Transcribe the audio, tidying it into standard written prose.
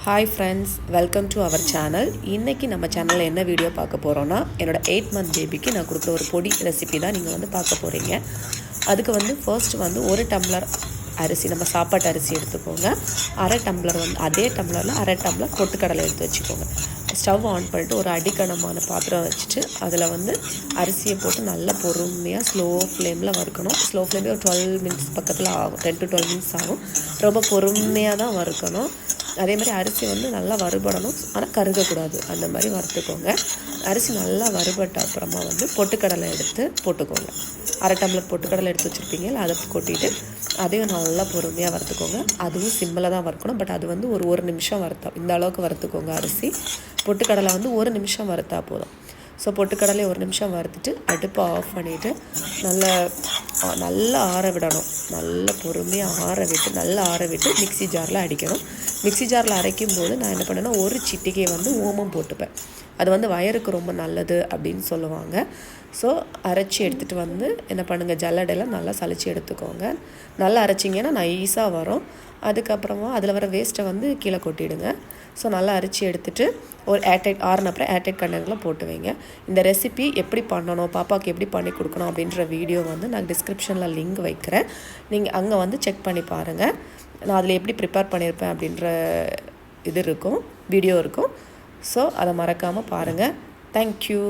Hi friends, welcome to our channel. இன்னைக்கு நம்ம சேனல்ல என்ன வீடியோ பார்க்க போறோம்னா என்னோட 8 month பேபிக்கு நான் கொடுக்குற ஒரு பொடி ரெசிபி தான் நீங்க வந்து பார்க்க போறீங்க. அதுக்கு வந்து ஃபர்ஸ்ட் வந்து 1 டம்ளர் அரிசி நம்ம சாப்பாட்டு அரிசி எடுத்துக்கோங்க. அரை டம்ளர் வந்து அதே டம்ளர்ல அரை டம்ளர் பொட்டுக்கடலை எடுத்து வச்சுக்கோங்க. ஸ்டவ் ஆன் பண்ணிட்டு ஒரு அடிக்கனமான பாத்திரம் வச்சுட்டு அதில் வந்து அரிசியை போட்டு நல்லா பொறுமையாக ஸ்லோ ஃப்ளேமில் வறுக்கணும். ஸ்லோ ஃப்ளேமில் ஒரு 12 மினிட்ஸ் பக்கத்தில் ஆகும், 10 to 12 மினிட்ஸ் ஆகும். ரொம்ப பொறுமையாக தான் வறுக்கணும். அதே மாதிரி அரிசி வந்து நல்லா வறுபடணும், ஆனால் கருகக்கூடாது. அந்த மாதிரி வறுத்துக்கோங்க. அரிசி நல்லா வறுபட்ட அப்புறமா வந்து பொட்டுக்கடலை எடுத்து போட்டுக்கோங்க. அரை டம்ளர் பொட்டுக்கடலை எடுத்து வச்சுருப்பீங்க, அதை கொட்டிட்டு அதையும் நல்லா பொறுமையாக வறுத்துக்கோங்க. அதுவும் சிம்மில் தான் வறுக்கணும். பட் அது வந்து ஒரு நிமிஷம் வறுத்தா, இந்த அளவுக்கு வறுத்துக்கோங்க. அரிசி பொட்டுக்கடலை வந்து 1 நிமிஷம் வறுத்தா போதும். ஸோ பொட்டுக்கடலை 1 நிமிஷம் வறுத்துட்டு அடுப்பை ஆஃப் பண்ணிவிட்டு நல்லா ஆற விடணும். நல்லா பொறுமையாக ஆற விட்டு மிக்ஸி ஜாரில் அடிக்கணும். மிக்ஸி ஜாரில் அரைக்கும் போது நான் என்ன பண்ணேன்னா ஒரு சிட்டிகை வந்து ஓமம் போட்டுப்பேன். அது வந்து வயருக்கு ரொம்ப நல்லது அப்படின்னு சொல்லுவாங்க. ஸோ அரைச்சி எடுத்துகிட்டு வந்து என்ன பண்ணுங்கள், ஜல்லடையில் நல்லா சலிச்சு எடுத்துக்கோங்க. நல்லா அரைச்சிங்கன்னா நைஸாக வரும். அதுக்கப்புறமா அதில் வர வேஸ்ட்டை வந்து கீழே கொட்டிடுங்க. ஸோ நல்லா அரைச்சி எடுத்துகிட்டு ஒரு ஆறுனப்புறம் ஏர்டைட் கண்டெய்னரில் போட்டு வைங்க. இந்த ரெசிபி எப்படி பண்ணணும், பாப்பாவுக்கு எப்படி பண்ணி கொடுக்கணும் அப்படின்ற வீடியோ வந்து நான் டிஸ்கிரிப்ஷனில் லிங்க் வைக்கிறேன். நீங்கள் அங்கே வந்து செக் பண்ணி பாருங்கள். நான் அதில் எப்படி ப்ரிப்பேர் பண்ணியிருப்பேன் அப்படின்ற வீடியோ இருக்கும். ஸோ அதை மறக்காமல் பாருங்கள். தேங்க்யூ.